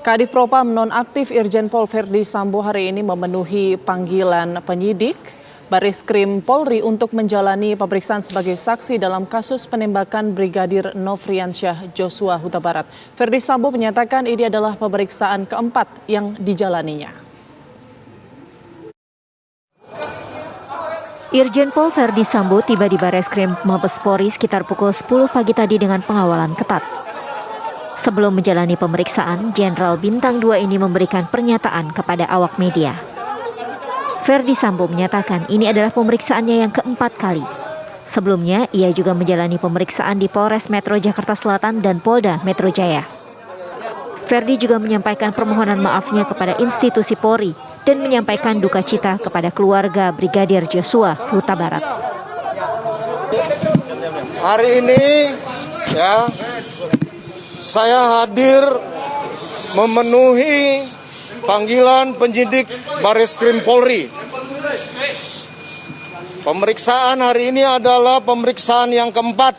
Kadif Propam nonaktif Irjen Pol Verdi Sambo hari ini memenuhi panggilan penyidik Bareskrim Polri untuk menjalani pemeriksaan sebagai saksi dalam kasus penembakan Brigadir Nofriansyah Joshua Huta Barat. Verdi Sambo menyatakan ini adalah pemeriksaan keempat yang dijalaninya. Irjen Pol Verdi Sambo tiba di Bareskrim Mabes Polri sekitar pukul 10 pagi tadi dengan pengawalan ketat. Sebelum menjalani pemeriksaan, Jenderal Bintang 2 ini memberikan pernyataan kepada awak media. Verdi Sambo menyatakan ini adalah pemeriksaannya yang keempat kali. Sebelumnya, ia juga menjalani pemeriksaan di Polres Metro Jakarta Selatan dan Polda Metro Jaya. Verdi juga menyampaikan permohonan maafnya kepada institusi Polri dan menyampaikan duka cita kepada keluarga Brigadir Joshua Huta Barat. Hari ini saya hadir memenuhi panggilan penyidik Bareskrim Polri. Pemeriksaan hari ini adalah pemeriksaan yang keempat.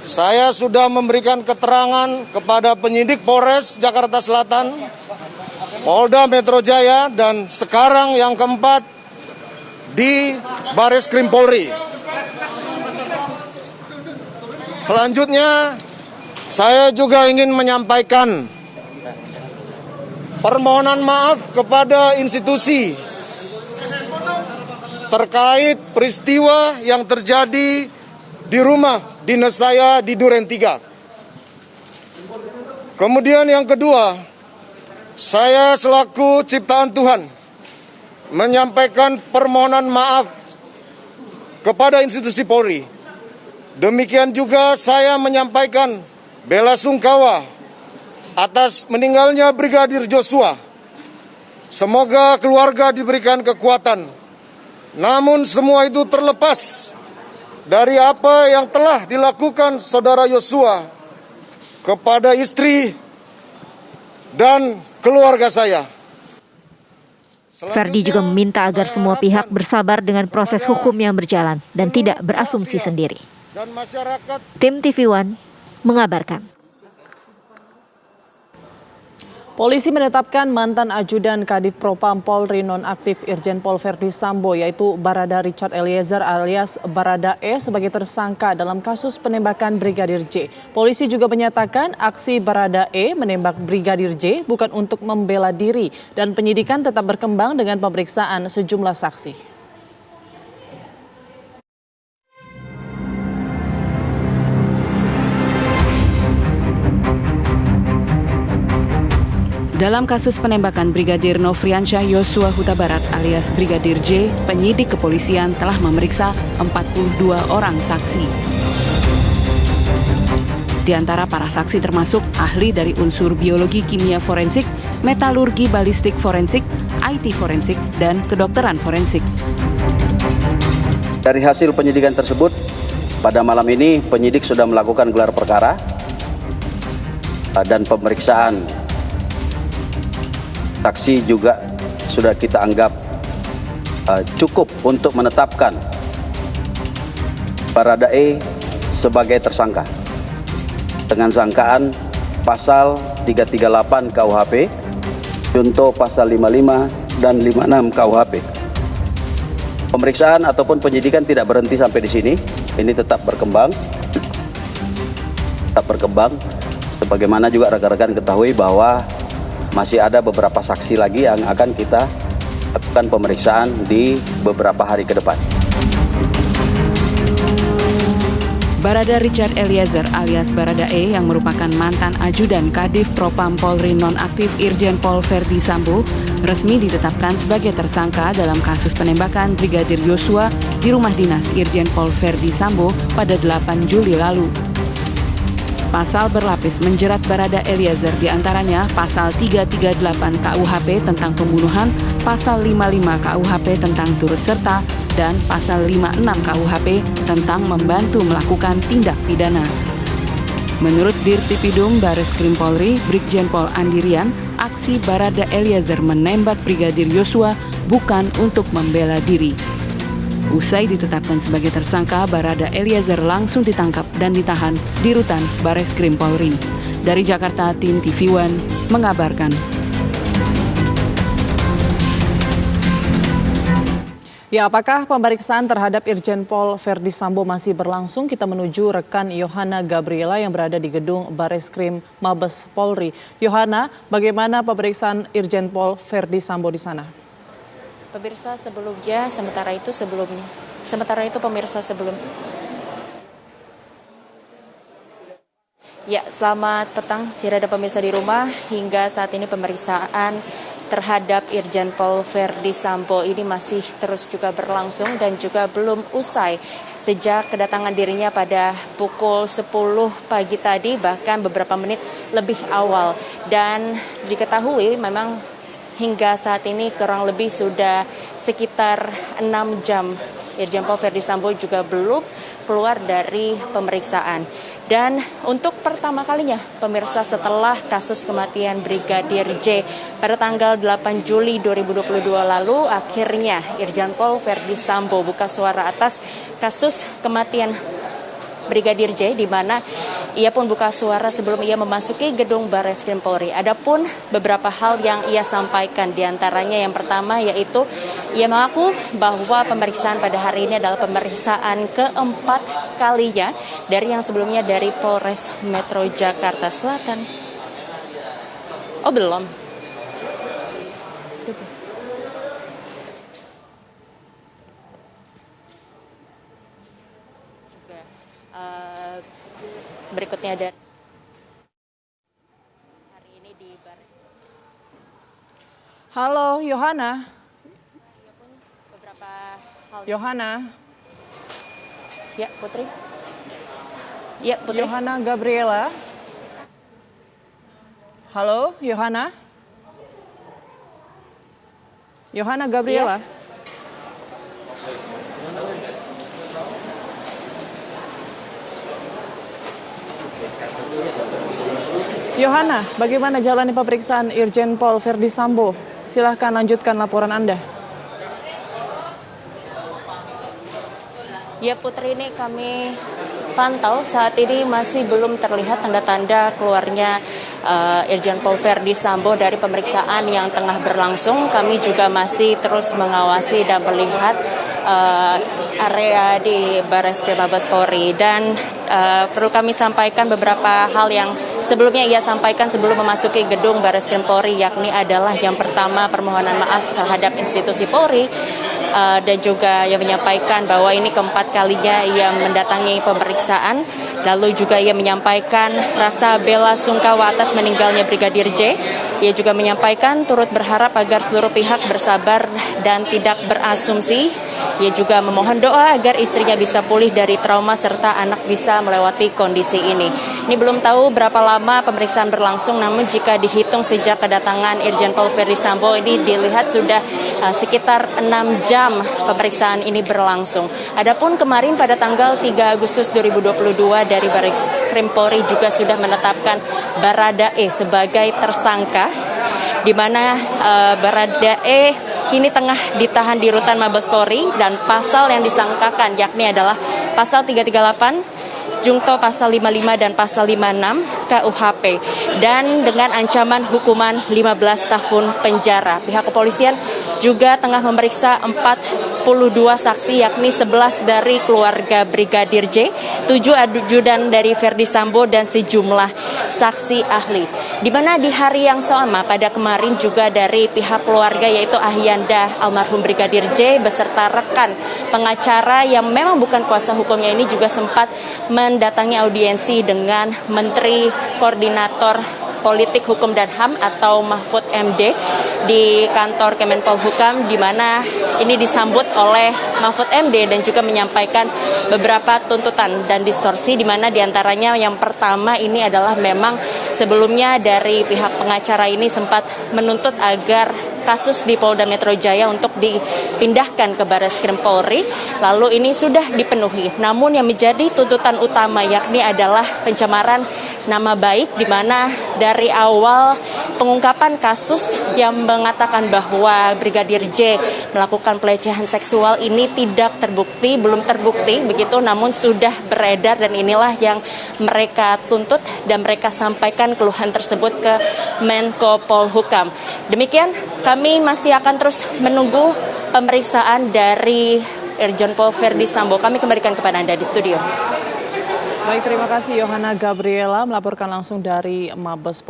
Saya sudah memberikan keterangan kepada penyidik Polres Jakarta Selatan, Polda Metro Jaya, dan sekarang yang keempat di Bareskrim Polri. Selanjutnya, saya juga ingin menyampaikan permohonan maaf kepada institusi terkait peristiwa yang terjadi di rumah dinas saya di Duren 3. Kemudian yang kedua, saya selaku ciptaan Tuhan menyampaikan permohonan maaf kepada institusi Polri. Demikian juga saya menyampaikan bela sungkawa atas meninggalnya Brigadir Joshua. Semoga keluarga diberikan kekuatan. Namun semua itu terlepas dari apa yang telah dilakukan saudara Joshua kepada istri dan keluarga saya. Verdi juga meminta agar semua pihak bersabar dengan proses hukum yang berjalan dan tidak berasumsi sendiri. Tim TV One mengabarkan. Polisi menetapkan mantan ajudan Kadif Propam Polri nonaktif Irjen Pol Verdi Sambo yaitu Barada Richard Eliezer alias Barada E sebagai tersangka dalam kasus penembakan Brigadir J. Polisi juga menyatakan aksi Barada E menembak Brigadir J bukan untuk membela diri dan penyidikan tetap berkembang dengan pemeriksaan sejumlah saksi. Dalam kasus penembakan Brigadir Nofriansyah Joshua Huta Barat alias Brigadir J, penyidik kepolisian telah memeriksa 42 orang saksi. Di antara para saksi termasuk ahli dari unsur biologi kimia forensik, metalurgi balistik forensik, IT forensik, dan kedokteran forensik. Dari hasil penyidikan tersebut, pada malam ini penyidik sudah melakukan gelar perkara dan pemeriksaan saksi juga sudah kita anggap cukup untuk menetapkan Barada E sebagai tersangka dengan sangkaan pasal 338 KUHP, contoh pasal 55 dan 56 KUHP. Pemeriksaan ataupun penyidikan tidak berhenti sampai di sini, ini tetap berkembang. Sebagaimana juga rekan-rekan ketahui bahwa masih ada beberapa saksi lagi yang akan kita lakukan pemeriksaan di beberapa hari ke depan. Barada Richard Eliezer alias Barada E yang merupakan mantan ajudan Kadif Propam Polri nonaktif Irjen Pol Verdi Sambo resmi ditetapkan sebagai tersangka dalam kasus penembakan Brigadir Joshua di rumah dinas Irjen Pol Verdi Sambo pada 8 Juli lalu. Pasal berlapis menjerat Barada Eliezer diantaranya pasal 338 KUHP tentang pembunuhan, pasal 55 KUHP tentang turut serta, dan pasal 56 KUHP tentang membantu melakukan tindak pidana. Menurut Dirtipidum Bareskrim Polri, Brigjen Pol Andirian, aksi Barada Eliezer menembak Brigadir Joshua bukan untuk membela diri. Usai ditetapkan sebagai tersangka, Barada Eliezer langsung ditangkap dan ditahan di rutan Bareskrim Polri. Dari Jakarta, tim TV One mengabarkan. Ya, apakah pemeriksaan terhadap Irjen Pol Verdi Sambo masih berlangsung? Kita menuju rekan Yohana Gabriela yang berada di gedung Bareskrim Mabes Polri. Yohana, bagaimana pemeriksaan Irjen Pol Verdi Sambo di sana? Pemirsa sebelumnya, sementara itu pemirsa sebelum. Ya, selamat petang, Sirada pemirsa di rumah. Hingga saat ini pemeriksaan terhadap Irjen Pol Verdi Sambo ini masih terus juga berlangsung dan juga belum usai sejak kedatangan dirinya pada pukul 10 pagi tadi, bahkan beberapa menit lebih awal. Dan diketahui memang hingga saat ini kurang lebih sudah sekitar 6 jam Irjen Pol Verdi Sambo juga belum keluar dari pemeriksaan. Dan untuk pertama kalinya, pemirsa, setelah kasus kematian Brigadir J pada tanggal 8 Juli 2022 lalu, akhirnya Irjen Pol Verdi Sambo buka suara atas kasus kematian Brigadir J, di mana ia pun buka suara sebelum ia memasuki gedung Bareskrim Polri. Adapun beberapa hal yang ia sampaikan, diantaranya yang pertama yaitu ia mengaku bahwa pemeriksaan pada hari ini adalah pemeriksaan keempat kalinya dari yang sebelumnya dari Polres Metro Jakarta Selatan. Oh, belum. Berikutnya ada hari ini di Halo, Yohana. beberapa hal. Yohana. Ya, Putri. Ya, Putri. Yohana Gabriela. Halo, Yohana. Yohana Gabriela. Iya. Yohana, bagaimana jalannya pemeriksaan Irjen Pol Verdi Sambo? Silahkan lanjutkan laporan Anda. Ya, Putri, ini kami pantau saat ini masih belum terlihat tanda-tanda keluarnya Irjen Pol Verdi Sambo dari pemeriksaan yang tengah berlangsung. Kami juga masih terus mengawasi dan melihat area di Bareskrim Mabes Polri, dan perlu kami sampaikan beberapa hal yang sebelumnya ia sampaikan sebelum memasuki gedung Bareskrim Polri, yakni adalah yang pertama permohonan maaf terhadap institusi Polri, dan juga ia menyampaikan bahwa ini keempat kalinya ia mendatangi pemeriksaan. Lalu juga ia menyampaikan rasa bela sungkawa atas meninggalnya Brigadir J. Ia juga menyampaikan turut berharap agar seluruh pihak bersabar dan tidak berasumsi. Ia juga memohon doa agar istrinya bisa pulih dari trauma serta anak bisa melewati kondisi ini. Ini belum tahu berapa lama pemeriksaan berlangsung, namun jika dihitung sejak kedatangan Irjen Pol Verdi Sambo ini dilihat sudah sekitar 6 jam pemeriksaan ini berlangsung. Adapun kemarin pada tanggal 3 Agustus 2022 dari Bareskrim Polri juga sudah menetapkan Baradae sebagai tersangka, di mana Baradae kini tengah ditahan di rutan Mabes Polri, dan pasal yang disangkakan yakni adalah pasal 338, Jungto pasal 55 dan pasal 56 KUHP, dan dengan ancaman hukuman 15 tahun penjara. Pihak kepolisian juga tengah memeriksa 42 saksi, yakni 11 dari keluarga Brigadir J, 7 ajudan dari Verdi Sambo, dan sejumlah saksi ahli. Di mana di hari yang sama pada kemarin juga dari pihak keluarga, yaitu Ahyanda almarhum Brigadir J beserta rekan pengacara yang memang bukan kuasa hukumnya ini juga sempat mendatangi audiensi dengan Menteri Koordinator Politik Hukum dan HAM atau Mahfud MD di kantor Kemenpolhukam, di mana ini disambut oleh Mahfud MD dan juga menyampaikan beberapa tuntutan dan distorsi, di mana diantaranya yang pertama ini adalah memang sebelumnya dari pihak pengacara ini sempat menuntut agar kasus di Polda Metro Jaya untuk dipindahkan ke Bareskrim Polri, lalu ini sudah dipenuhi. Namun yang menjadi tuntutan utama yakni adalah pencemaran nama baik, di mana dari awal pengungkapan kasus yang mengatakan bahwa Brigadir J melakukan pelecehan seksual ini tidak terbukti, belum terbukti begitu, namun sudah beredar, dan inilah yang mereka tuntut dan mereka sampaikan keluhan tersebut ke Menko Polhukam. Demikian, kami masih akan terus menunggu pemeriksaan dari Irjen Pol Verdi Sambo. Kami kembalikan kepada Anda di studio. Baik, terima kasih Yohana Gabriela melaporkan langsung dari Mabes Polri.